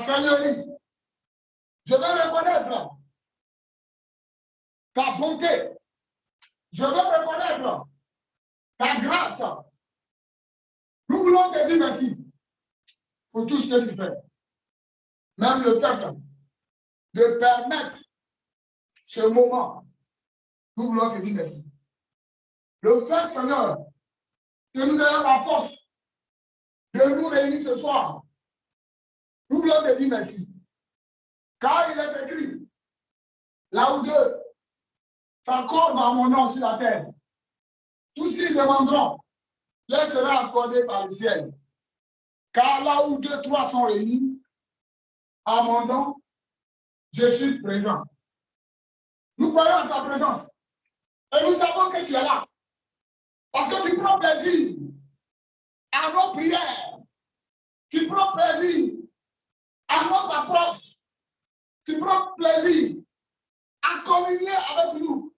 seigneurie. Je veux reconnaître ta bonté. Je veux reconnaître ta grâce. Nous voulons te dire merci pour tout ce que tu fais. Même le fait de permettre ce moment, nous voulons te dire merci. Le fait, Seigneur, que nous ayons la force de nous réunir ce soir, nous voulons te dire merci. Car il est écrit, là où deux s'accordent en mon nom sur la terre, tout ce qu'ils demanderont leur sera accordé par le ciel. Car là où deux, trois sont réunis, en mon nom, je suis présent. Nous croyons en ta présence. Et nous savons que tu es là. Parce que tu prends plaisir à nos prières. Tu prends plaisir à notre approche. Tu prends plaisir à communier avec nous.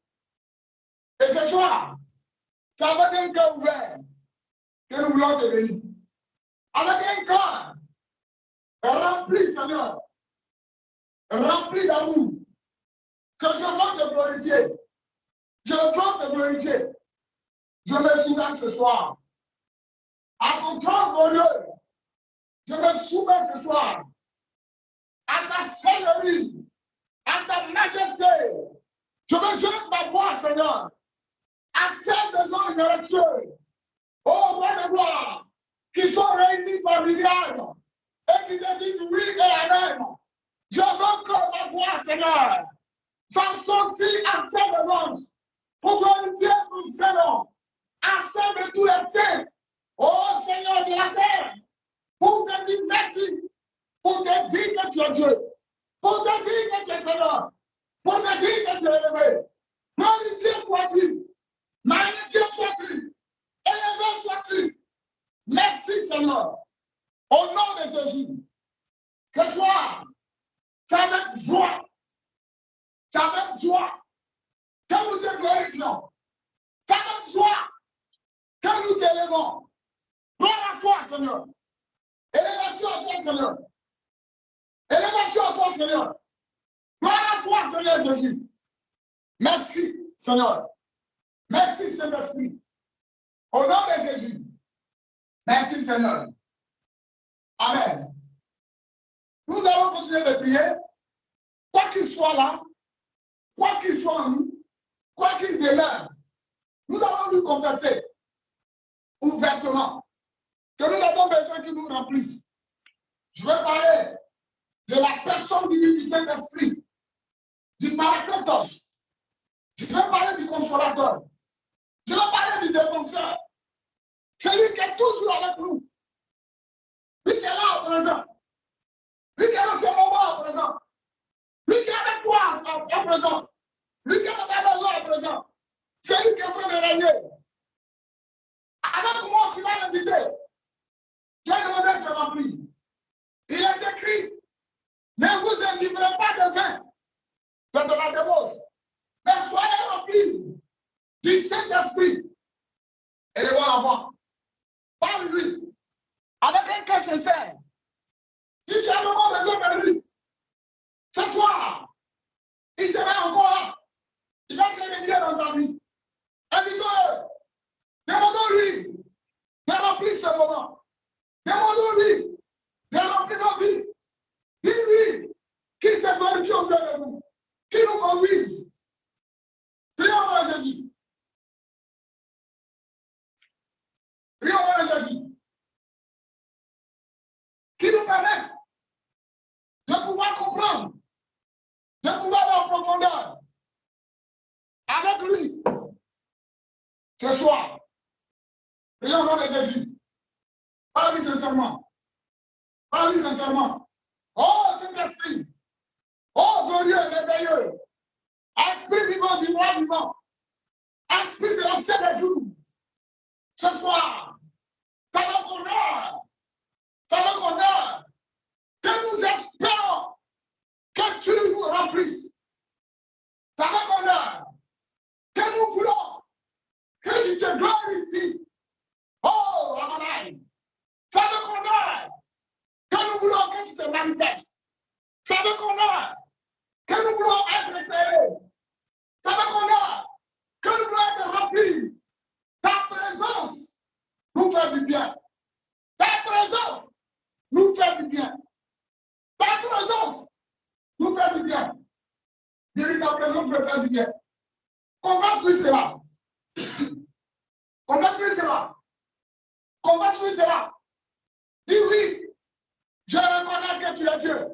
Et ce soir, c'est avec un cœur ouvert que nous voulons te bénir. Avec un cœur rempli, Seigneur, rempli d'amour, que je veux te glorifier. Je veux te glorifier. Je me soumets ce soir à ton trône glorieux. Je me soumets ce soir à ta seigneurie, à ta majesté. Je me jette ma voix, Seigneur, à celles des anges de les cieux, ô roi de gloire, qui sont réunis par milliards et qui te disent oui et amen. Je veux que ma voix, Seigneur, s'associe à celle des anges pour glorifier ton Seigneur, à celle de tous les saints, ô Seigneur de la terre, pour te dire merci, pour te dire que tu es Dieu, pour te dire que tu es Seigneur, pour te dire que tu es élevé. Glorifié sois-tu, magnifié sois-tu, élevé sois-tu. Merci Seigneur. Au nom de Jésus, ce soir, c'est avec joie, que nous te glorifions. C'est avec joie que nous t'élevons. Gloire à toi, Seigneur. Élévation à toi, Seigneur. Élévation à toi, Seigneur. Gloire à toi, Seigneur Jésus. Merci, Seigneur. Merci, Saint-Esprit. Au nom de Jésus. Merci, Seigneur. Amen. Nous allons continuer de prier. Quoi qu'il soit là, quoi qu'il soit en nous, quoi qu'il demeure, nous allons lui confesser ouvertement que nous avons besoin qu'il nous remplisse. Je veux parler de la personne du Saint-Esprit, du Paracletos. Je veux parler du Consolateur. Je veux parler du Défenseur. Celui qui est toujours avec nous. Lui qui est là au présent. Lui qui est dans ce moment au présent. Lui qui est avec toi au présent. Lui qui est dans ta maison au présent. C'est lui qui est en train de régner. Avec moi qui va l'inviter. Tu as demandé d'être rempli. Il est écrit, ne vous enivrez pas de vin. C'est de la débauche. Mais soyez remplis du Saint-Esprit. Et les voir avant. Parle-lui. Avec un cœur sincère. Si tu as vraiment besoin de lui, ce soir, il sera encore là. Il va se réunir dans ta vie. Invitons-le. Demandons-lui de remplir ce moment. Demandons-lui de remplir nos vies. Dis-lui qu'il se glorifie au milieu de nous. Qu'il nous conduise. Prions au nom de Jésus. Prions au nom de Jésus. Qu'il nous permette de pouvoir comprendre, de pouvoir aller en profondeur avec lui ce soir. Prions au nom de Jésus. Parle-lui sincèrement. Parle-lui sincèrement. Oh, Saint-Esprit. Oh, glorieux et merveilleux. Esprit vivant, vivant, vivant. Esprit de l'ancien des jours. Ce soir, ça va qu'on honneur. Ça va qu'on honneur. Que nous espérons que tu nous remplisses. Ça va qu'on honneur. Que nous voulons que tu te glorifies. Oh, Adonai. Ça va qu'on honneur. Que nous voulons que tu te manifestes. Ça veut qu'on a que nous voulons être éclairés. Ça veut qu'on a que nous voulons être remplis. Ta présence nous fait du bien. Ta présence nous fait du bien. Ta présence nous fait du bien. Dis ta présence me fait du bien. Convainc-lui cela. Convainc-lui cela. Convainc-lui cela. Dis oui. Je reconnais que tu es Dieu.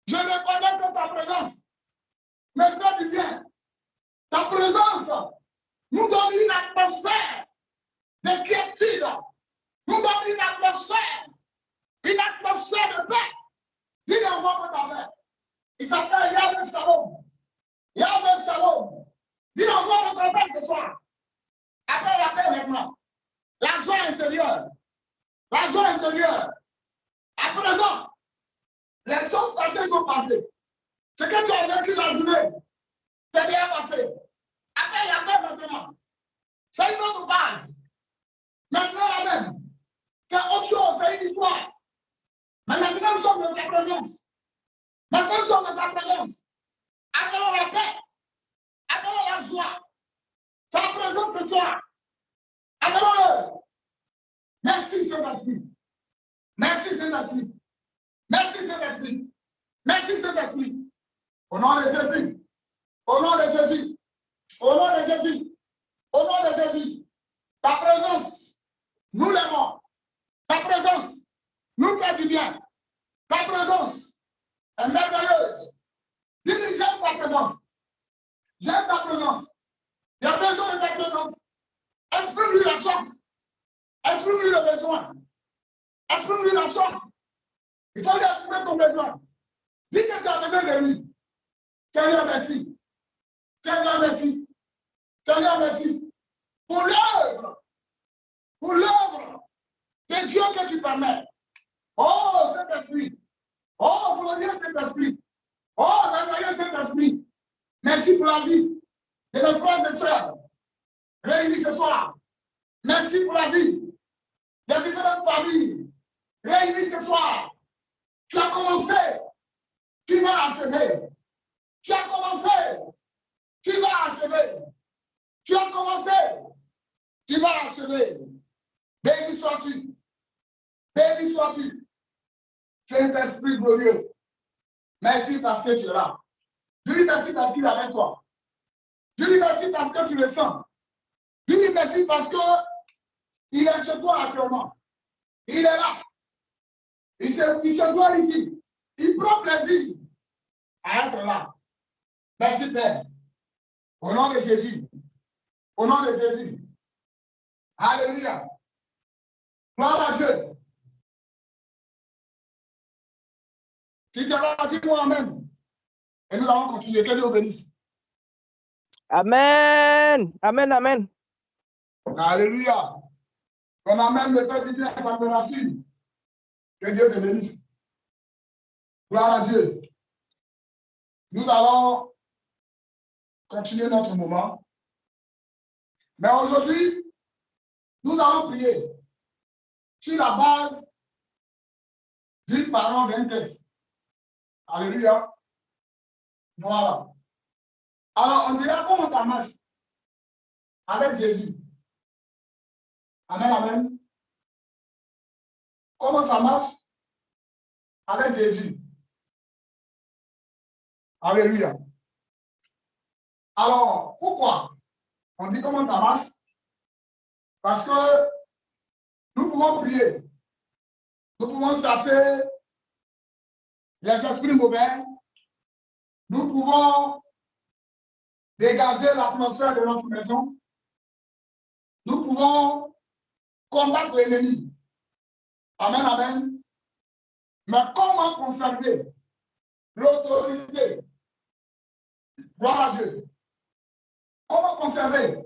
Je reconnais que ta présence me fait du bien. Ta présence nous donne une atmosphère de quiétude. Nous donne une atmosphère de paix. Dis envoie ta paix. Il s'appelle Yahweh Salom. Yahweh Salom. Dis envoie ta paix ce soir. Après la paix maintenant. La joie intérieure. La joie intérieure. À présent, les choses passées sont passées. Ce que tu as vécu la journée, c'est bien passé. Après la paix maintenant. C'est une autre base. Maintenant la même. C'est autre chose, c'est une histoire. Mais maintenant nous sommes dans ta présence. Maintenant nous sommes dans ta présence. Appelons la paix. Appelons la joie. Sa présence ce soir. Appelons-le. Merci Saint-Esprit. Merci Saint-Esprit. Merci Saint-Esprit. Merci Saint-Esprit. Au nom de Jésus. Au nom de Jésus. Au nom de Jésus. Au nom de Jésus. Ta présence, nous l'aimons. Ta présence nous fait du bien. Ta présence est merveilleuse. Dis, j'aime ta présence. J'aime ta présence. Il y a besoin de ta présence. Exprime-lui la soif. Exprime-lui le besoin. Exprime-lui la soif. Il faut lui exprimer ton besoin. Dis que tu as besoin de lui. Seigneur, merci. Seigneur, merci. Seigneur, merci. Pour l'œuvre de Dieu que tu permets. Oh, Saint-Esprit. Oh, glorieux Saint-Esprit. Oh, merveilleux Saint-Esprit. Merci pour la vie de mes frères et sœurs réunis ce soir. Merci pour la vie des différentes familles réunies ce soir. Tu as commencé, tu vas achever. Tu as commencé, tu vas achever. Tu as commencé, tu vas achever. Béni sois-tu. Béni sois-tu. Saint-Esprit glorieux. Merci parce que tu es là. Je dis merci parce qu'il est avec toi. Je dis merci parce que tu le sens. Je dis merci parce qu'il est chez toi actuellement. Il est là. Il se glorifie. Il prend plaisir à être là. Merci Père. Au nom de Jésus. Au nom de Jésus. Alléluia. Gloire à Dieu. Si tu es là, dis-moi Amen. Et nous allons continuer. Que Dieu bénisse. Amen. Amen, amen. Alléluia. Ton Amen me fait du bien, ça me rassure. Que Dieu te bénisse. Gloire à Dieu. Nous allons continuer notre moment. Mais aujourd'hui, nous allons prier sur la base d'une parole d'un texte. Alléluia. Voilà. Alors, on dirait comment ça marche avec Jésus. Amen, amen. Comment ça marche avec Jésus. Alléluia. Alors, pourquoi on dit comment ça marche? Parce que nous pouvons prier. Nous pouvons chasser les esprits mauvais. Nous pouvons dégager l'atmosphère de notre maison. Nous pouvons combattre l'ennemi. Amen, amen. Mais comment conserver l'autorité? Gloire à Dieu. Comment conserver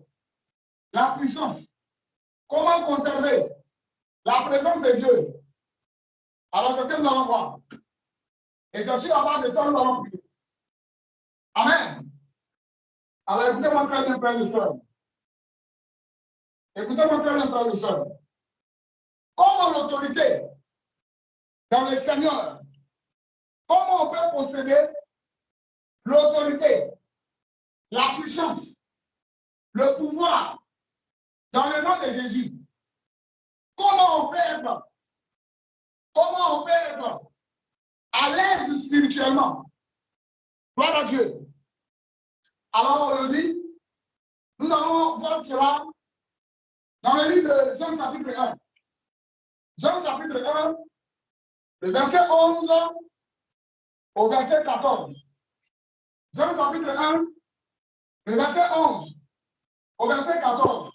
la puissance? Comment conserver la présence de Dieu? Alors, c'est ce que nous allons voir. Et c'est sur la base de ça que nous allons prier. Amen. Alors, écoutez-moi très bien, frères et sœurs. Écoutez-moi très bien, frères et sœurs. Comment l'autorité dans le Seigneur, comment on peut peux posséder l'autorité, la puissance, le pouvoir dans le nom de Jésus. Comment on peut être à l'aise spirituellement? Gloire à Dieu. Alors aujourd'hui, nous allons voir cela dans le livre de Jean chapitre 1. Jean chapitre 1, le verset 11 au verset 14. Jean chapitre 1, le verset 11 au verset 14.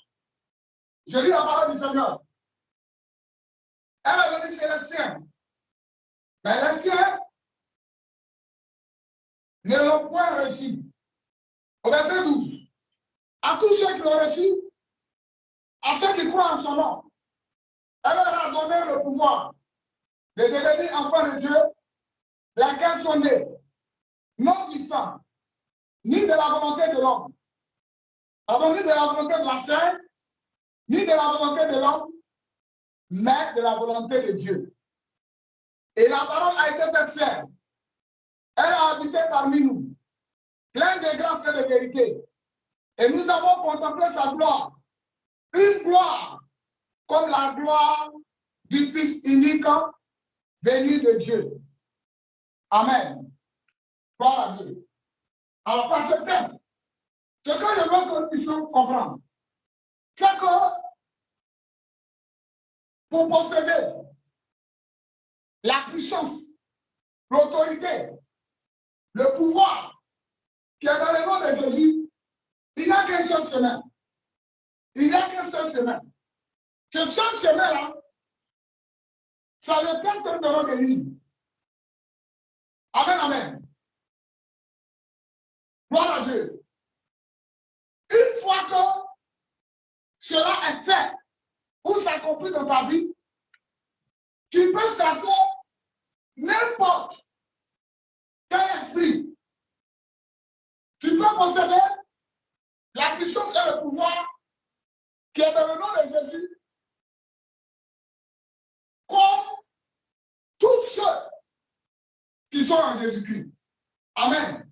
Je lis la parole du Seigneur. Elle est venue chez les siens. Mais les siens ne l'ont point reçu. Au verset 12. À tous ceux qui l'ont reçu, à ceux qui croient en son nom, elle leur a donné le pouvoir de devenir enfants de Dieu, lesquels sont nés, non du sang, ni de la volonté de l'homme, ni de la volonté de la chair, ni de la volonté de l'homme, mais de la volonté de Dieu. Et la parole a été faite chair. Elle a habité parmi nous, pleine de grâce et de vérité. Et nous avons contemplé sa gloire, une gloire comme la gloire du Fils unique venu de Dieu. Amen. Gloire à Dieu. Alors, par ce texte, ce que je veux que nous puissions comprendre, c'est que pour posséder la puissance, l'autorité, le pouvoir qui est dans le nom de Jésus, il n'y a qu'un seul chemin. Il n'y a qu'un seul chemin. Ce seul chemin-là, c'est le texte que nous devons lire. Amen, amen. Gloire à Dieu. Une fois que cela est fait ou s'accomplit dans ta vie, tu peux chasser n'importe quel esprit. Tu peux posséder la puissance et le pouvoir qui est dans le nom de Jésus, comme tous ceux qui sont en Jésus-Christ. Amen.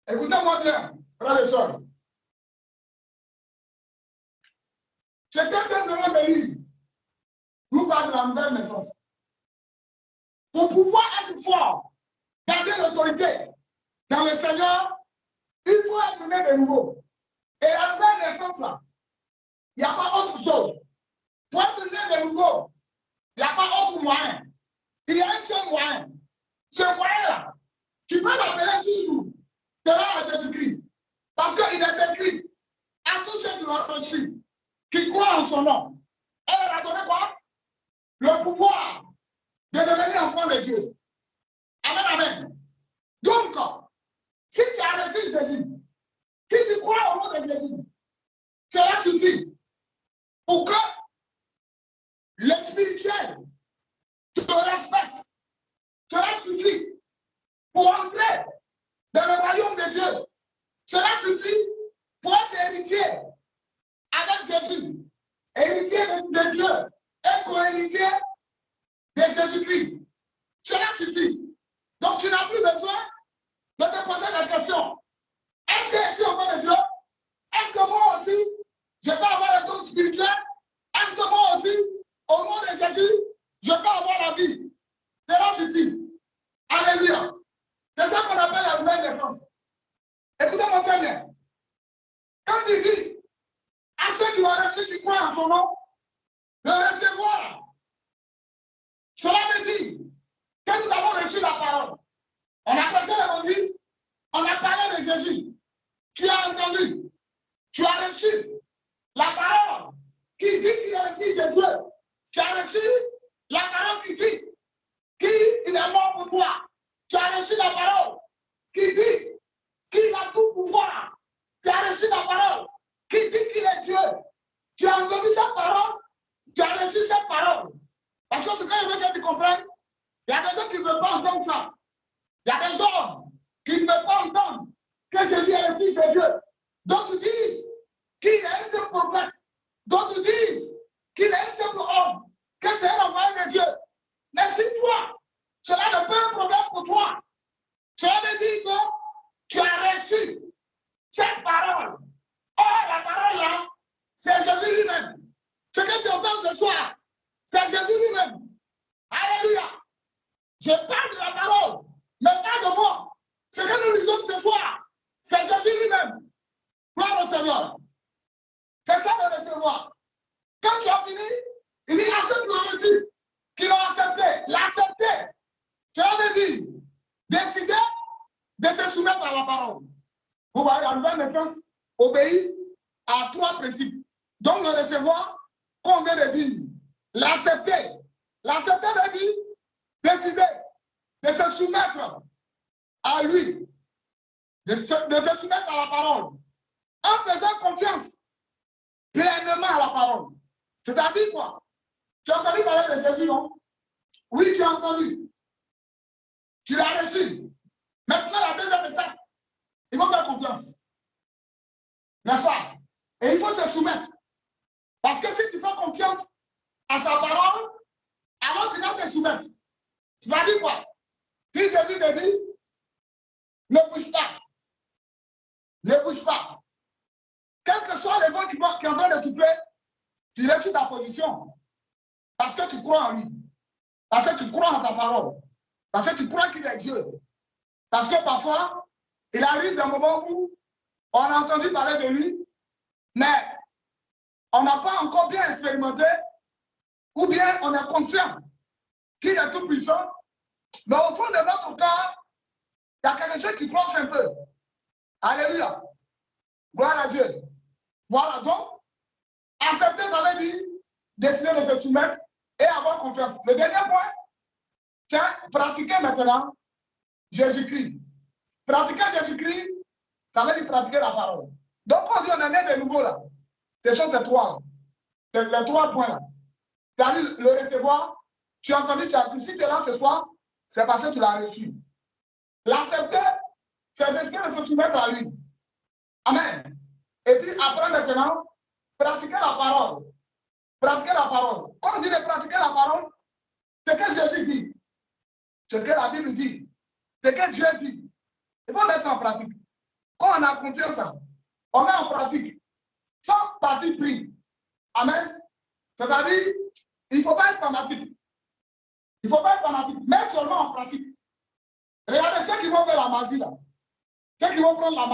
Écoutez-moi bien, frères et sœurs. Ce texte que nous allons lire nous parle de la nouvelle naissance. Pour pouvoir être fort, garder l'autorité dans le Seigneur, il faut être né de nouveau. Et la nouvelle naissance, là, il n'y a pas autre chose. Pour être né de nouveau, il n'y a pas autre moyen. Il y a un seul moyen. Ce moyen-là, tu peux l'appeler toujours de l'âme à Jésus-Christ. Parce qu'il est écrit à tous ceux qui l'ont reçu, qui croient en son nom. Elle leur a donné quoi? Le pouvoir de devenir enfant de Dieu. Amen, amen. Donc, si tu as reçu Jésus, si tu crois au nom de Jésus, cela suffit pour que le spirituel te respecte. Cela suffit pour entrer dans le royaume de Dieu. Cela suffit pour être héritier avec Jésus, héritier de Dieu et co-héritier de Jésus-Christ. Cela suffit. Donc tu n'as plus besoin de te poser la question. Est-ce que je suis enfant de Dieu? Est-ce que moi aussi, je peux avoir le don spirituel? Est-ce que moi aussi, au nom de Jésus, je peux avoir la vie? Cela suffit. Alléluia. C'est ça qu'on appelle la nouvelle naissance. Écoutez-moi très bien. Quand il dit à ceux qui ont reçu, qui croient en son nom, de recevoir, cela veut dire que nous avons reçu la parole. On a passé l'évangile, on a parlé de Jésus. Tu as entendu, tu as reçu la parole qui dit qu'il est le Fils de Dieu. Tu as reçu la parole qui dit qu'il est mort pour toi. Tu as reçu la parole qui dit qu'il a tout pouvoir. Tu as reçu la parole qui dit qu'il est Dieu. Tu as entendu cette parole, tu as reçu cette parole. Parce que ce que je veux que tu comprennes, il y a des gens qui ne veulent pas entendre ça. Il y a des gens qui ne veulent pas entendre que Jésus est le Fils de Dieu. D'autres disent qu'il est un seul prophète. D'autres disent qu'il est un simple homme, que c'est l'envoyé de Dieu. Mais si toi, cela n'est pas un problème pour toi, dire que tu as reçu cette parole. Or, la parole là, c'est Jésus lui-même. Ce que tu entends ce soir, c'est Jésus lui-même. Alléluia. Je parle de la parole, mais pas de moi. Ce que nous lisons ce soir, c'est Jésus lui-même. Gloire au Seigneur. C'est ça de recevoir. Quand tu as fini, il dit à ceux qui l'ont reçu, qui l'ont accepté, l'accepter. Tu avais dit, décider de se soumettre à la parole. Vous voyez, la nouvelle naissance obéit à 3 principes. Donc, le recevoir, qu'on vient de dire, l'accepter. L'accepter veut dire décider de se soumettre à lui, de se soumettre à la parole, en faisant confiance pleinement à la parole. C'est-à-dire quoi? Tu as entendu parler de Jésus, non? Oui, tu as entendu. Tu l'as reçu. Maintenant, la deuxième étape, il faut faire confiance. N'est-ce pas? Et il faut se soumettre. Parce que si tu fais confiance à sa parole, alors tu vas te soumettre. C'est-à-dire quoi? Si Jésus te dit, ne bouge pas. Ne bouge pas. Quel que soit le vent qui est en train de souffler, tu restes sur ta position. Parce que tu crois en lui. Parce que tu crois en sa parole. Parce que tu crois qu'il est Dieu. Parce que parfois, il arrive des moments où on a entendu parler de lui, mais on n'a pas encore bien expérimenté, ou bien on est conscient qu'il est tout puissant, mais au fond de notre cœur, il y a quelque chose qui cloche un peu. Alléluia. Gloire à Dieu. Voilà, donc, accepter, ça veut dire décider de se soumettre et avoir confiance. Le dernier point, c'est pratiquer maintenant Jésus-Christ. Pratiquer Jésus-Christ, ça veut dire pratiquer la parole. Donc, quand on dit on en est de nouveau là, ce sont ces 3 là. C'est les 3 points là. C'est-à-dire le recevoir, tu as entendu, tu as dit, si tu es là ce soir, c'est parce que tu l'as reçu. L'accepter, c'est décider de se soumettre à lui. Amen. Et puis après maintenant, pratiquer la parole. Pratiquer la parole. Quand on dit de pratiquer la parole, c'est ce que Jésus dit. Ce que la Bible dit. Ce que Dieu dit. Il faut mettre ça en pratique. Quand on a confiance, on met en pratique. Sans parti pris. Amen. C'est-à-dire, il ne faut pas être fanatique. Il ne faut pas être fanatique, mais seulement en pratique. Regardez ceux qui vont faire la magie là. Ceux qui vont prendre la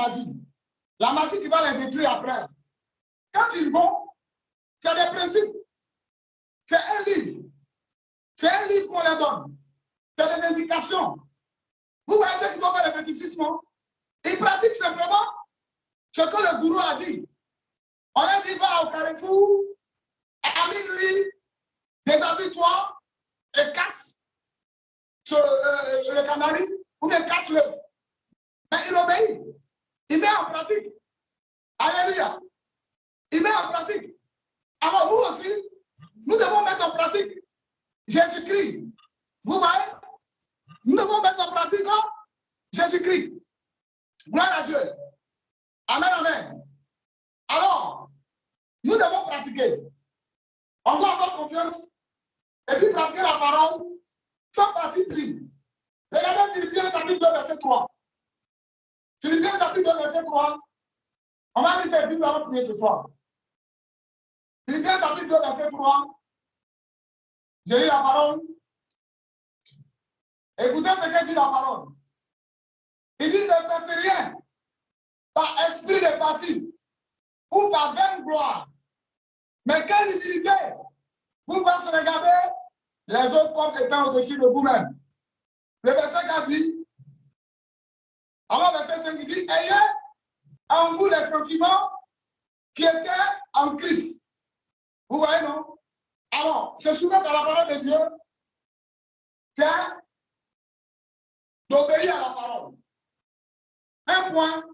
magie qui va les détruire après. Quand ils vont, c'est des principes. C'est un livre. C'est un livre qu'on leur donne. C'est des indications. Vous voyez ceux qui vont faire le fétichisme, ils pratiquent simplement ce que le gourou a dit. On leur dit, va au carrefour, à minuit, déshabille-toi et casse le canari ou bien casse l'œuf. Mais il obéit. Il met en pratique. Alléluia. Il met en pratique. Alors nous aussi, nous devons mettre en pratique Jésus-Christ. Vous voyez? Nous devons mettre en pratique Jésus-Christ. Gloire à Dieu. Amen, amen. Alors, nous devons pratiquer. On doit avoir confiance et puis pratiquer la parole sans parti pris. Regardez Philippiens chapitre 2, verset 3. Philippiens chapitre 2, verset 3. On va lire cette Bible avant de prier ce soir. Philippiens chapitre 2, verset 3. J'ai lu la parole. Écoutez ce que dit la parole. Il dit ne faites rien par esprit de parti ou par vaine gloire. Mais quelle humilité! Vous pensez regarder les autres comme étant au-dessus de vous-même. Le verset 4 dit, alors verset 5 dit, ayez en vous les sentiments qui étaient en Christ. Vous voyez, non? Alors, se soumettre à la parole de Dieu, c'est d'obéir à la parole. Un point,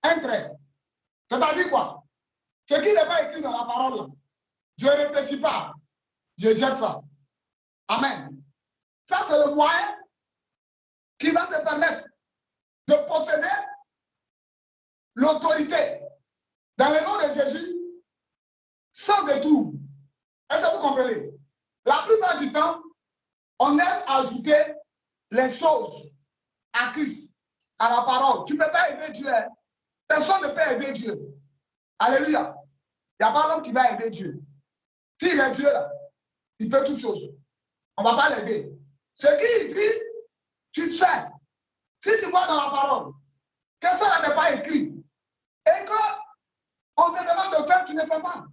un trait. C'est-à-dire quoi? Ce qui n'est pas écrit dans la parole, là, je ne réfléchis pas. Je jette ça. Amen. Ça, c'est le moyen qui va te permettre de posséder l'autorité dans le nom de Jésus sans détour. Est-ce que vous comprenez? La plupart du temps, on aime ajouter les choses à Christ. à la parole. Tu ne peux pas aider Dieu. Hein? Personne ne peut aider Dieu. Alléluia. Il n'y a pas l'homme qui va aider Dieu. S'il est Dieu là, il peut toutes choses. On ne va pas l'aider. Ce qu'il dit, tu te fais. Si tu vois dans la parole que ça n'est pas écrit et qu'on te demande de faire, tu ne fais pas.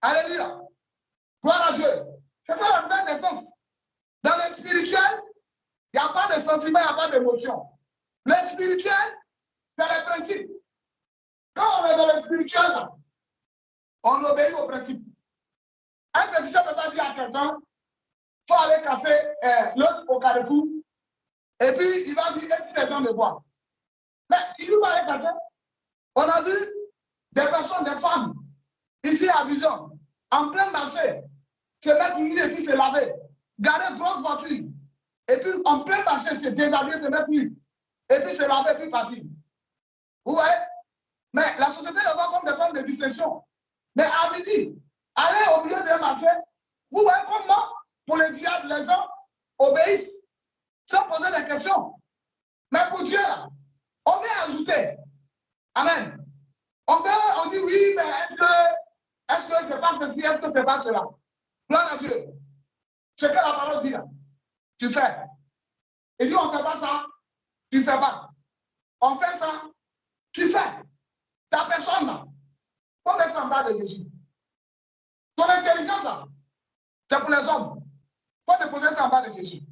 Alléluia. Gloire à Dieu. C'est ça la nouvelle naissance. Dans le spirituel, il n'y a pas de sentiment, il n'y a pas d'émotion. Le spirituel, c'est le principe. Quand on est dans le spirituel, là, on obéit au principe. Un physicien ne peut pas dire à quelqu'un, il faut aller casser l'autre au carrefour, et puis il va dire, est-ce que les gens me voient? Mais il va aller casser. On a vu des personnes, des femmes, ici à Vision, en plein marché, se mettre nu et puis se laver, garder une grosse voiture, et puis en plein marché, se déshabiller, se mettre nu, et puis se laver, puis partir. Vous voyez? Mais la société le voit comme des formes de distinction. Mais à midi, aller au milieu d'un marché, vous voyez comment, pour le diable, les gens obéissent sans poser des questions. Mais pour Dieu, on vient ajouter. Amen. On dit oui, mais est-ce que c'est pas ceci, est-ce que c'est pas cela? Gloire à Dieu. Ce que la parole dit là, tu fais. Il dit on ne fait pas ça, tu ne fais pas. On fait ça, tu fais. Ta personne là, faut mettre en bas de Jésus. Ton intelligence là, c'est pour les hommes. Il faut déposer ça en bas de Jésus.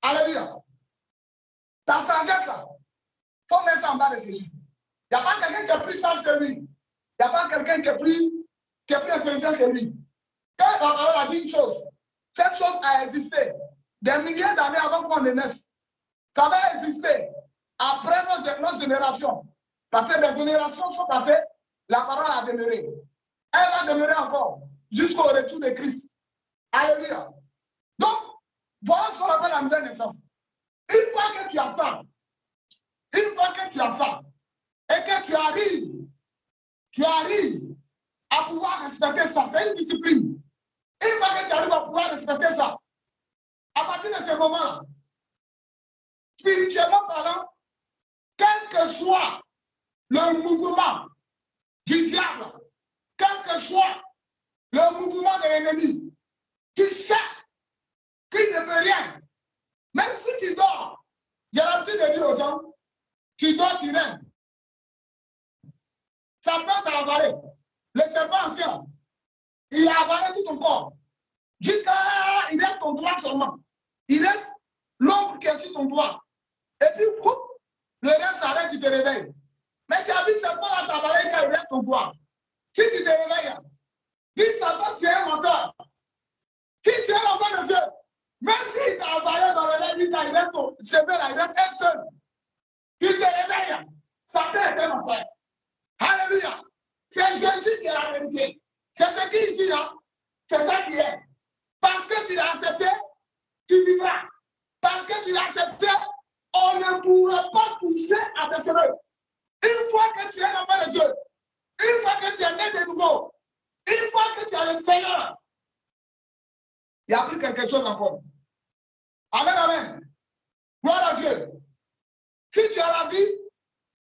Alléluia. Ta sagesse là, il faut mettre ça en bas de Jésus. Il n'y a pas quelqu'un qui est plus sage que lui. Il n'y a pas quelqu'un qui est plus intelligent que lui. Quand la parole a dit une chose, cette chose a existé des milliers d'années avant qu'on ne naisse. Ça va exister après nos générations. Parce que des générations sont passées, la parole a demeuré. Elle va demeurer encore jusqu'au retour de Christ. Alléluia. Donc, voilà ce qu'on appelle la nouvelle naissance. Une fois que tu as ça, et que tu arrives à pouvoir respecter ça, c'est une discipline. Une fois que tu arrives à pouvoir respecter ça, à partir de ce moment-là, spirituellement parlant, quel que soit le mouvement du diable, quel que soit le mouvement de l'ennemi, tu sais qu'il ne peut rien. Même si tu dors, j'ai l'habitude de dire aux gens, tu dors, tu rêves. Satan t'a avalé. Le serpent ancien, il a avalé tout ton corps. Jusqu'à là, il reste ton doigt seulement. Il reste l'ombre qui est sur ton doigt. Et puis, le rêve s'arrête, tu te réveilles. Mais tu as vu seulement là, ta valeur quand il reste ton doigt. Si tu te réveilles, dis Satan, tu es un menteur. Si tu es l'enfant de Dieu, même si tu as avalé dans le rêve, il reste ton cheveu là, il reste un seul. Tu te réveilles, Satan est un menteur. Alléluia. C'est Jésus qui est la vérité. C'est ce qu'il dit là. C'est ça qui est. Parce que tu l'as accepté, tu vivras. Parce que tu l'as accepté, on ne pourra pas pousser à te sauver. Une fois que tu es l'enfant de Dieu, une fois que tu es né de nouveau, une fois que tu as le Seigneur, il n'y a plus quelque chose encore. Amen, amen. Gloire à Dieu. Si tu as la vie,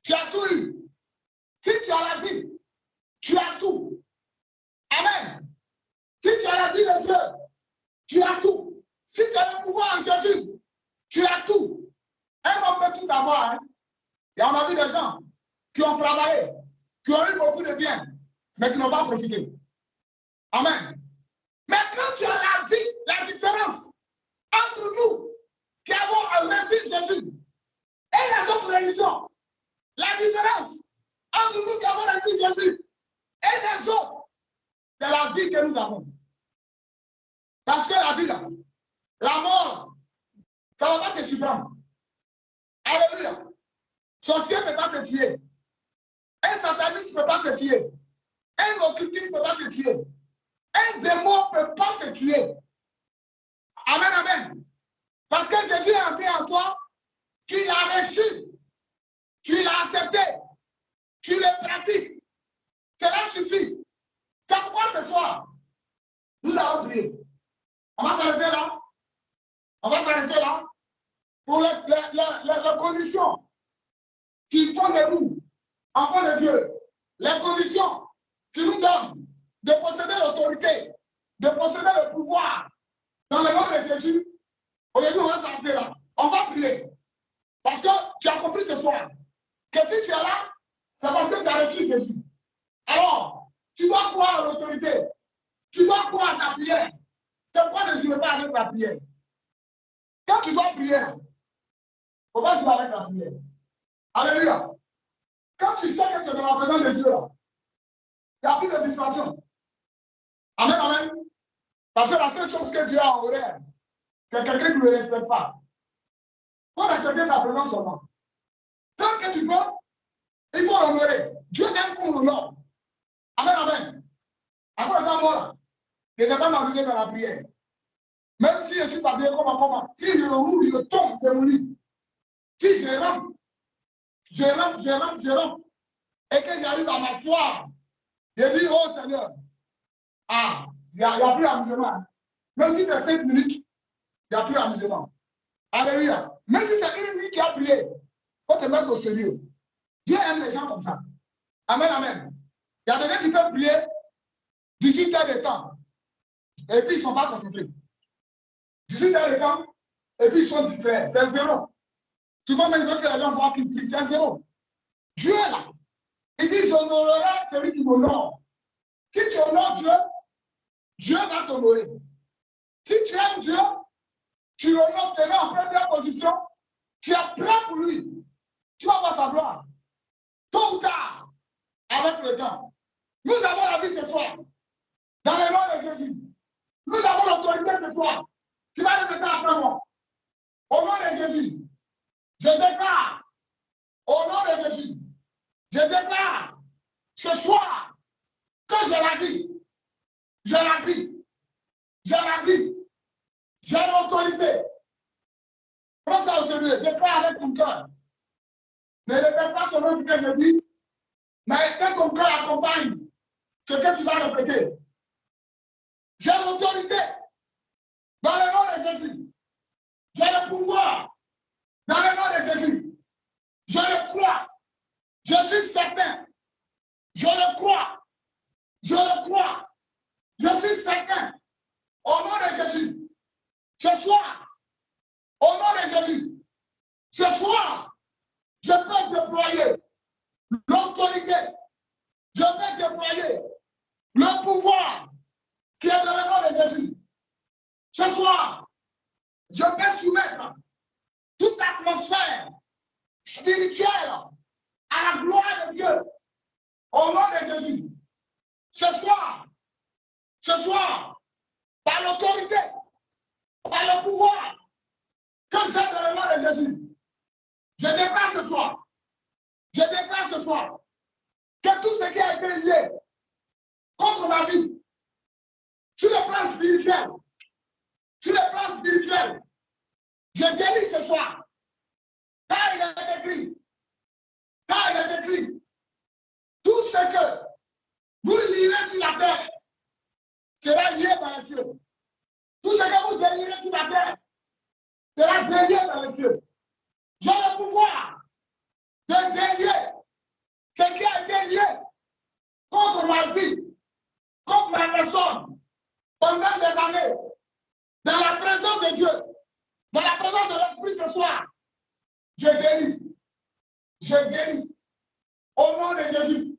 tu as tout eu. Si tu as la vie, tu as tout. Amen. Si tu as la vie de Dieu, tu as tout. Si tu as le pouvoir en Jésus, tu as tout. Un homme peut tout avoir. Hein? Et on a vu des gens qui ont travaillé, qui ont eu beaucoup de biens, mais qui n'ont pas profité. Amen. Mais quand tu as la vie, la différence entre nous qui avons reçu Jésus et les autres religions, la différence entre nous qui avons reçu Jésus et les autres, c'est la vie que nous avons. Parce que la vie, là, la mort, ça ne va pas te surprendre. Alléluia. Sorcier ne peut pas te tuer. Un sataniste ne peut pas te tuer. Un occultiste ne peut pas te tuer. Un démon ne peut pas te tuer. Amen, amen. Parce que Jésus est entré en toi, tu l'as reçu, tu l'as accepté, tu le pratiques. Cela suffit. C'est pourquoi ce soir, nous allons prier. On va s'arrêter là. On va s'arrêter là. pour les conditions qui font de nous, enfants de Dieu, les conditions qui nous donnent de posséder l'autorité, de posséder le pouvoir dans le nom de Jésus. Aujourd'hui, on va s'arrêter là. On va prier. Parce que tu as compris ce soir que si tu es là, c'est parce que tu as reçu Jésus. Alors, tu dois croire à l'autorité. Tu dois croire à ta prière. C'est pourquoi je ne joue pas avec la prière. Quand tu dois prier, il ne faut pas jouer avec la prière. Alléluia. Quand tu sais que tu es dans la présence de Dieu, il n'y a plus de distraction. Amen, amen. Parce que la seule chose que Dieu a en horaire, c'est quelqu'un qui ne le respecte pas. Pour respecter sa présence seulement. Tant que tu peux, il faut l'honorer. Dieu aime qu'on l'honore. Amen, amen. Après ça, moi, je ne sais pas m'amuser dans la prière. Même si je suis pas bien comment. Si je le roule, je tombe de mon lit. Si je rentre, et que j'arrive à m'asseoir, je dis, oh Seigneur, il n'y a plus d'amusement. Même si c'est 5 minutes, il n'y a plus d'amusement. Alléluia. Même si c'est 1 minute qui a prié, il faut te mettre au sérieux. Dieu aime les gens comme ça. Amen, amen. Il y a des gens qui peuvent prier 18 heures de temps, et puis ils ne sont pas concentrés. 18 heures de temps, et puis ils sont distraits. C'est zéro. Tu vois même que les gens voient qu'ils prient, c'est zéro. Dieu est là. Il dit, j'honorerai celui qui m'honore. Si tu honores Dieu, Dieu va t'honorer. Si tu aimes Dieu, tu l'honores, tu le mets en première position, tu es prêt pour lui. Tu vas voir sa gloire. Tôt ou tard, avec le temps. Nous avons la vie ce soir. Dans le nom de Jésus. Nous avons l'autorité ce soir. Tu vas répéter après moi. Au nom de Jésus. Je déclare. Au nom de Jésus. Je déclare. Ce soir. Que j'ai la vie. J'ai la vie. J'ai la vie. J'ai l'autorité. Prends ça au sérieux. Déclare avec ton cœur. Ne répète pas seulement ce que je dis. Mais que ton cœur accompagne ce que tu vas répéter. J'ai l'autorité dans le nom de Jésus. J'ai le pouvoir dans le nom de Jésus. Je le crois. Je suis certain. Je le crois. Je le crois. Je suis certain. Au nom de Jésus. Ce soir, au nom de Jésus, ce soir, je peux déployer l'autorité. Je vais déployer le pouvoir qui est dans le nom de Jésus. Ce soir, je vais soumettre toute atmosphère spirituelle à la gloire de Dieu. Au nom de Jésus. Ce soir, par l'autorité, par le pouvoir que j'ai dans le nom de Jésus, je déclare ce soir, que tout ce qui a été lié contre ma vie, sur le plan spirituel, je délie ce soir, car il est écrit, tout ce que vous lirez sur la terre sera lié dans les cieux. Tout ce que vous délirez sur la terre sera délié dans les cieux. J'ai le pouvoir de délier ce qui a été lié contre ma vie, contre ma personne, pendant des années, dans la présence de Dieu, dans la présence de l'Esprit ce soir. Je délie, au nom de Jésus.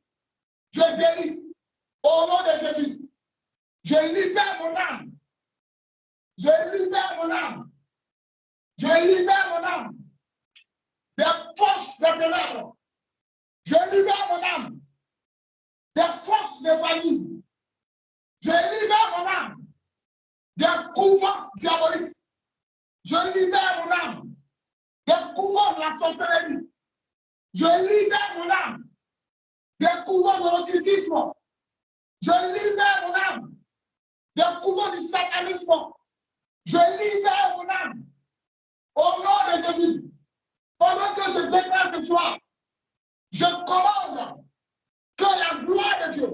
Je délie, au nom de Jésus. Je libère mon âme. Je libère mon âme. Je libère mon âme des forces de ténèbres. Je libère mon âme des forces de famille. Je libère mon âme des couvents diaboliques. Je libère mon âme des couvents de la sorcellerie. Je libère mon âme des couvents de l'occultisme. Je libère mon âme des couvents du satanisme. Je libère mon âme au nom de Jésus. Pendant que je déclare ce soir, je commande que la gloire de Dieu,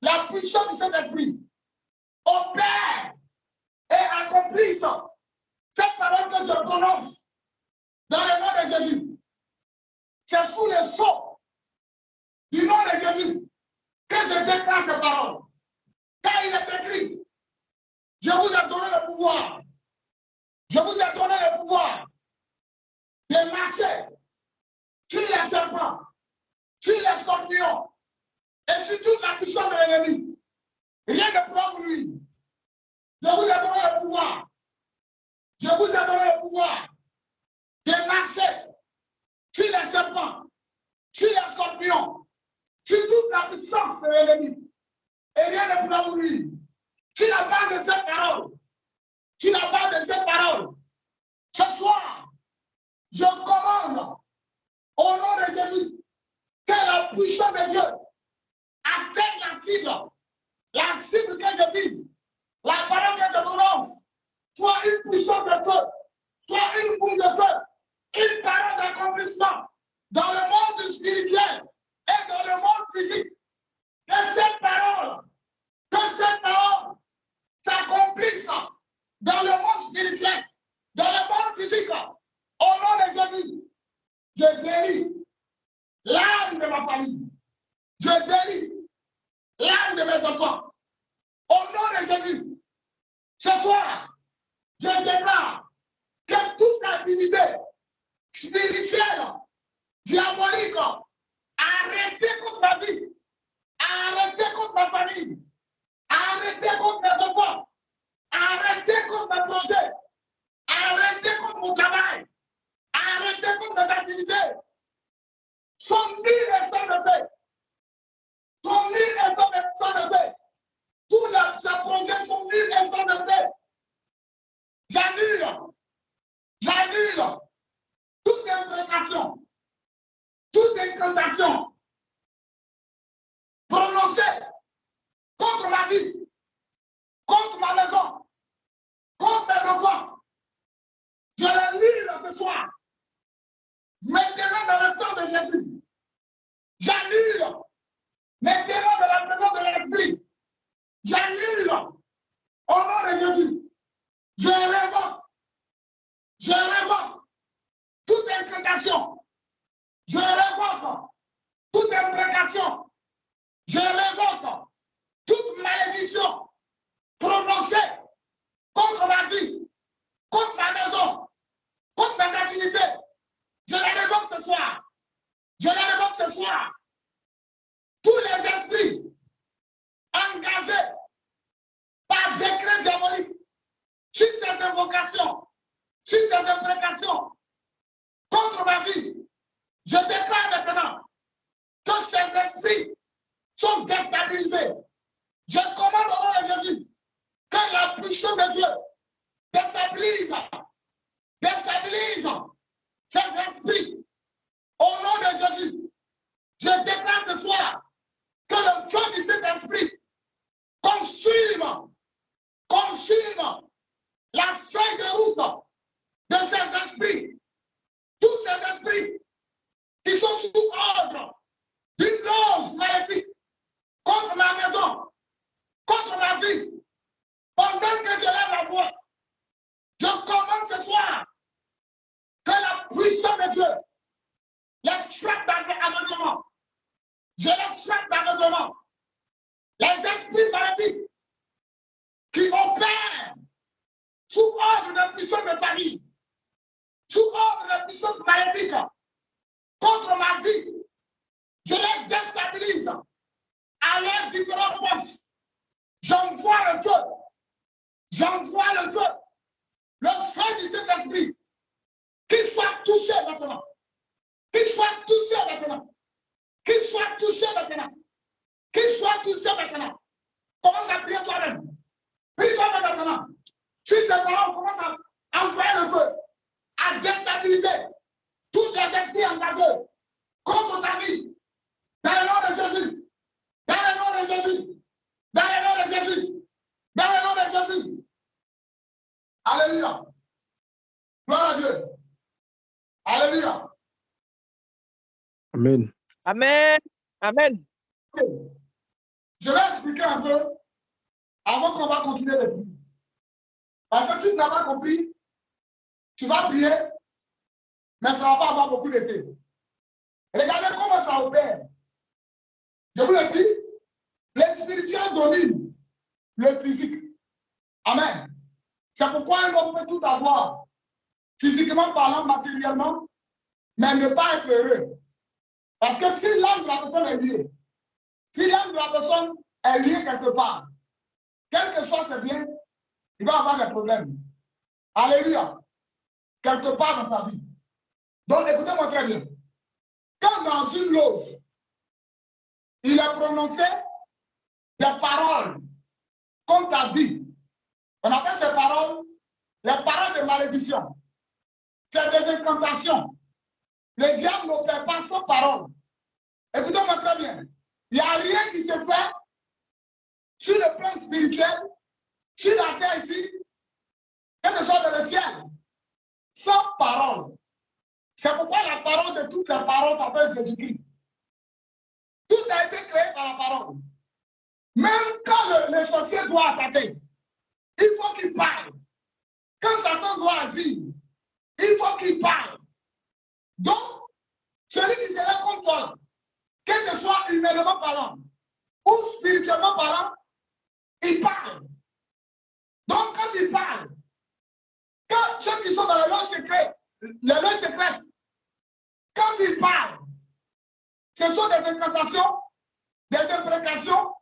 la puissance du Saint-Esprit, opère et accomplisse cette parole que je prononce C'est sous le sceau du nom de Jésus que je déclare ces paroles. Car il est écrit, je vous ai donné le pouvoir. Je vous ai donné le pouvoir de marcher sur les serpents, sur les scorpions et sur toute la puissance de l'ennemi. Rien ne pourra vous nuire. Je vous ai donné le pouvoir. Je vous ai donné le pouvoir de marcher sur les serpents, sur les scorpions, sur toute la puissance de l'ennemi. Et rien ne pourra vous nuire. Tu n'as pas de cette parole. Tu n'as pas de cette parole. Ce soir, je commande au nom de Jésus que la puissance de Dieu atteigne la cible que je vise, la parole que je prononce, soit une puissance de feu, soit une boule de feu, une parole d'accomplissement dans le monde spirituel et dans le monde physique. Que cette parole s'accomplisse dans le monde spirituel, dans le monde physique. Au nom de Jésus, je délie l'âme de ma famille. Je délie l'âme de mes enfants. Au nom de Jésus, ce soir, je déclare que toute activité spirituelle, diabolique, arrêtée contre ma vie, arrêtée contre ma famille, arrêtée contre mes enfants, arrêtée contre mes projets, arrêtée contre mon travail, arrêtée contre mes activités, sont nuls et sans effet. Sont nuls et sans effet. Tous les projets sont nuls et sans effet. J'annule toute incantation prononcée contre ma vie, contre ma maison, contre mes enfants. Je l'annule ce soir. Maintenant dans le sang de Jésus. J'annule. Maintenant dans la présence de l'Esprit. J'annule. Au nom de Jésus. Je révoque toute incantation. Je révoque toute imprécation. Je révoque toute malédiction prononcée contre ma vie, contre ma maison, contre mes activités. Je la révoque ce soir. Je la révoque ce soir. Tous les esprits engagés par décret diabolique sur ces invocations, sur ces imprécations contre ma vie, je déclare maintenant que ces esprits sont déstabilisés. Je commande au nom de Jésus que la puissance de Dieu déstabilise ces esprits. Au nom de Jésus, je déclare ce soir que le feu de cet esprit consume la feuille de route de ces esprits. Tous ces esprits qui sont sous ordre d'une dose maléfique contre ma maison, contre ma vie. Pendant que je lève ma voix, je commande ce soir que la puissance de Dieu les frappe d'aveuglement. Je les frappe d'aveuglement. Les esprits maléfiques qui opèrent sous ordre de puissance de famille, sous ordre de puissance maléfique contre ma vie, je les déstabilise à leurs différents postes. J'envoie le feu. J'envoie le feu. Le feu de cet esprit qu'il soit touché maintenant. Qu'il soit touché maintenant. Qu'il soit touché maintenant. Qu'il soit touché maintenant. Commence à prier toi-même. Prie toi-même maintenant. Sur ces paroles, commence à envoyer le feu, à déstabiliser tous les esprits engagés contre ta vie. Dans le nom de Jésus. Dans le nom de Jésus. Dans le nom de Jésus. Dans le nom de Jésus. Alléluia. Gloire à Dieu. Alléluia. Amen. Amen. Amen. Je vais expliquer un peu avant qu'on va continuer de prier. Parce que si tu n'as pas compris, tu vas prier, mais ça ne va pas avoir beaucoup d'effet. Regardez comment ça opère. Je vous le dis, les spirituels dominent le physique. Amen. C'est pourquoi un homme peut tout avoir, physiquement parlant, matériellement, mais ne pas être heureux. Parce que si l'âme de la personne est liée, si l'âme de la personne est liée quelque part, quelque chose c'est bien, il va avoir des problèmes. Alléluia. Quelque part dans sa vie. Donc écoutez-moi très bien. Quand dans une loge, il a prononcé des paroles comme ta vie, on appelle ces paroles les paroles de malédiction. C'est des incantations. Le diable n'opère pas sans parole. Écoutez-moi très bien. Il n'y a rien qui se fait sur le plan spirituel, sur la terre ici, que ce soit dans le ciel, sans parole. C'est pourquoi la parole de toutes les paroles s'appelle Jésus-Christ. Tout a été créé par la parole. Même quand le sorcier doit attaquer, il faut qu'il parle. Quand Satan doit agir, il faut qu'il parle. Donc, celui qui sera contre toi, que ce soit humainement parlant ou spirituellement parlant, il parle. Donc, quand il parle, quand ceux qui sont dans les loges secrètes, quand ils parlent, ce sont des incantations, des imprécations,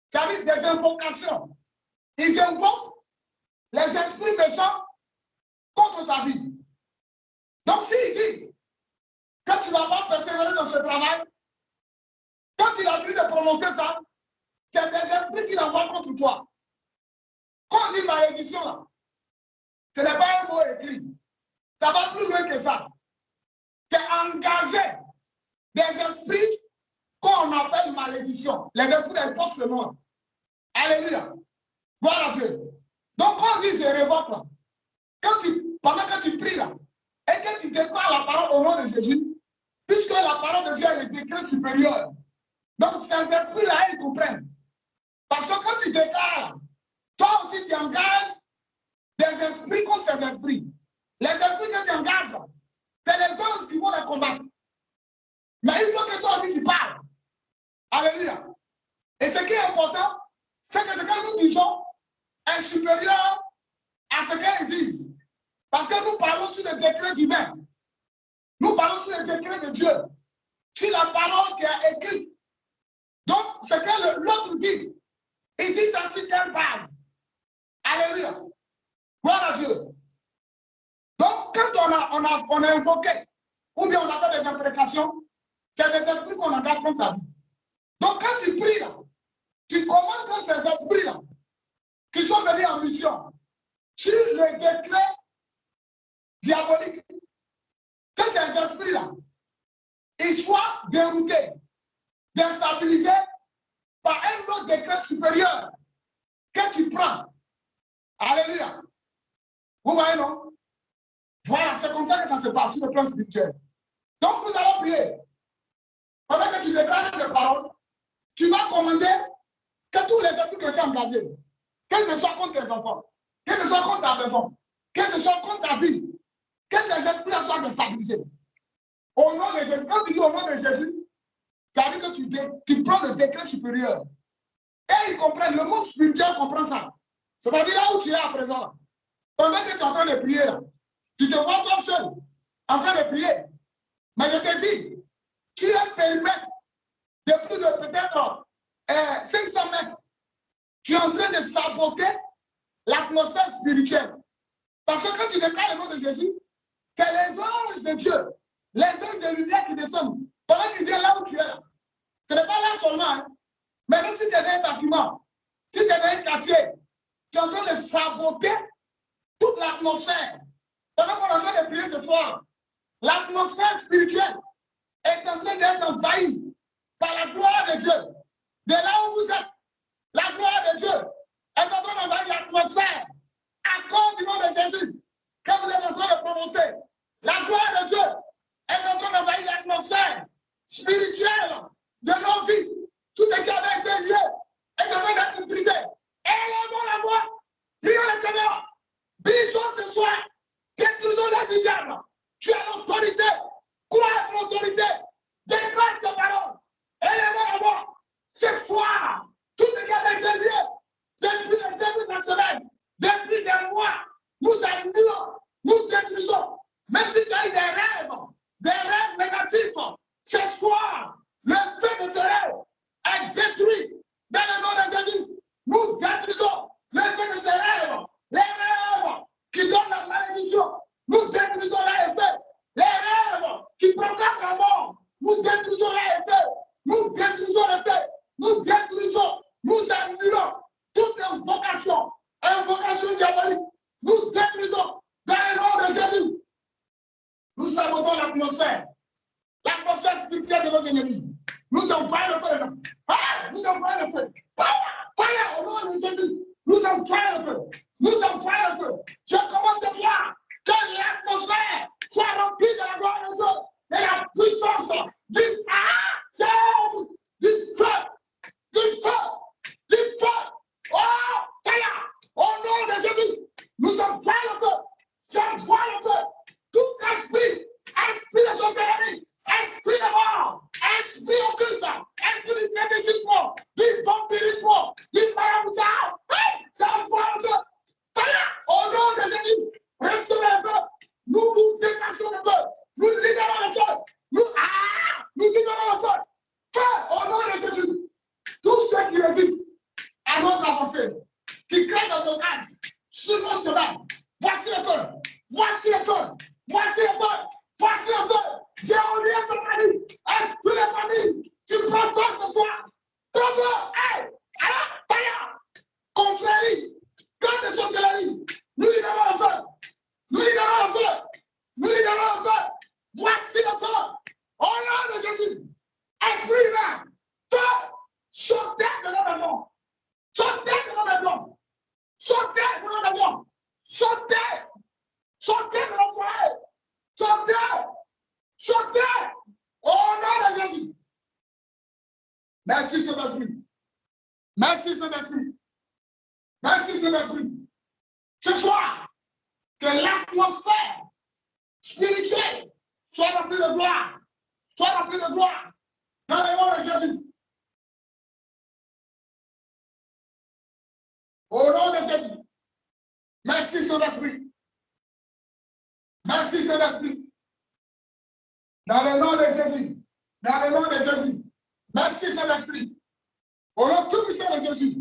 c'est-à-dire des invocations. Ils invoquent les esprits méchants contre ta vie. Donc, s'il dit que tu ne vas pas persévérer dans ce travail, quand il a fini de prononcer ça, c'est des esprits qui l'envoient contre toi. Quand on dit malédiction, là, ce n'est pas un mot écrit. Ça va plus loin que ça. C'est engager des esprits qu'on appelle malédiction. Les esprits portent ce nom-là. Alléluia. Gloire à Dieu. Donc, quand on dit je révoque là, pendant que tu pries là, et que tu déclares la parole au nom de Jésus, puisque la parole de Dieu est le décret supérieur. Donc, ces esprits-là, ils comprennent. Parce que quand tu déclares, toi aussi, tu engages des esprits contre ces esprits. Les esprits que tu engages, c'est les anges qui vont les combattre. Mais il faut que toi aussi, tu parles. Alléluia. Et ce qui est important, c'est que ce que nous disons est supérieur à ce qu'ils disent. Parce que nous parlons sur le décret divin. Nous parlons sur le décret de Dieu. Sur la parole qui est écrite. Donc, ce que l'autre dit, il dit ça sur quelle base? Alléluia. Gloire à Dieu. Donc, quand on a invoqué, ou bien on a fait des imprécations, c'est des esprits qu'on engage contre ta vie. Donc, quand tu pries là, tu commandes que ces esprits-là, qui sont venus en mission, sur le décret diabolique, que ces esprits-là, ils soient déroutés, déstabilisés par un autre décret supérieur que tu prends. Alléluia. Vous voyez, non? Voilà, c'est comme ça que ça se passe sur le plan spirituel. Donc, nous allons prier. Pendant que tu déclares ces paroles, tu vas commander que tous les esprits qui ont été engagés, que ce soit contre tes enfants, que ce soit contre ta maison, que ce soit contre ta vie, que ces esprits-là soient déstabilisés. Au nom de Jésus, quand tu dis au nom de Jésus, ça veut dire que tu prends le décret supérieur. Et ils comprennent, le monde spirituel comprend ça. C'est-à-dire là où tu es à présent, là, pendant que tu es en train de prier, là, tu te vois toi seul, en train de prier. Mais je te dis, tu as un périmètre de plus de peut-être 500 mètres. Tu es en train de saboter l'atmosphère spirituelle. Parce que quand tu déclares le nom de Jésus, c'est les anges de Dieu, les anges de lumière qui descendent. Pendant qu'ils viennent là où tu es là. Ce n'est pas là seulement. Hein. Mais même si tu es dans un bâtiment, si tu es dans un quartier, tu es en train de saboter toute l'atmosphère. Pendant qu'on est en train de prier ce soir, l'atmosphère spirituelle est en train d'être envahie par la gloire de Dieu. De là où vous êtes, la gloire de Dieu est en train d'envahir l'atmosphère à cause du nom de Jésus. Quand vous êtes en train de prononcer, la gloire de Dieu est en train d'envahir l'atmosphère spirituelle de nos vies. Tout ce qui avait été lié est en train d'être brisé. Élevons la voix, prions le Seigneur. Brisons ce soir, détruisons la du diable. Tu as l'autorité. Quoi est l'autorité? négatif, ce soir, le fait de ce rêve est détruit dans le nom de Jésus. Nous détruisons le fait de ce rêve, les rêves qui donnent la malédiction. Nous détruisons les effets, les rêves qui proclament la mort. Nous détruisons les effets, nous détruisons les effets, nous détruisons, nous annulons toute invocation diabolique. Nous détruisons dans le nom de Jésus. Nous sabotons l'atmosphère spirituelle de nos ennemis. Nous envoyons le feu. Nous envoyons le feu. Fire au nom de Jésus. Nous envoyons le feu. Nous envoyons le feu. Je commence à voir que l'atmosphère soit remplie de la gloire de Dieu et la puissance du feu. Du feu. Oh, fire. Au nom de Jésus. Nous envoyons le feu. J'envoie le feu. Tout esprit de sorcellerie, esprit de mort, esprit occulte, esprit de médicisme, du vampirisme, du maraboutage, j'envoie le feu. Au nom de Jésus, recevez le feu. Nous dépassons le feu. Nous libérons le feu. Nous libérons le feu. Feu au nom de Jésus. Tous ceux qui résistent à notre avancée, qui créent un blocage sur nos chemins, voici le feu. Voici le feu. Voici le feu. Voici le feu. J'ai oublié ce famille. Et toutes les familles qui prennent feu ce soir. Ton feu. Alors, fire. Confrérie. Quand de sorcellerie. Nous libérons le feu. Nous libérons le feu. Nous libérons le feu. Voici le feu. Au nom de Jésus. Esprit humain. Feu. Sortez de nos maisons. Sortez de nos maisons. Sortez de nos maisons. Sortez. Sortez de nos foyers. Sortez. Sortez. Au nom de Jésus. Merci Saint-Esprit. Merci Saint-Esprit. Merci Saint-Esprit. Ce soir, que l'atmosphère spirituelle soit remplie de gloire. Soit remplie de gloire. Dans le nom de Jésus. Au nom de Jésus. Merci Saint-Esprit. Merci Saint-Esprit. Dans le nom de Jésus. Dans le nom de Jésus. Merci Saint-Esprit. Au nom tout puissant de Jésus.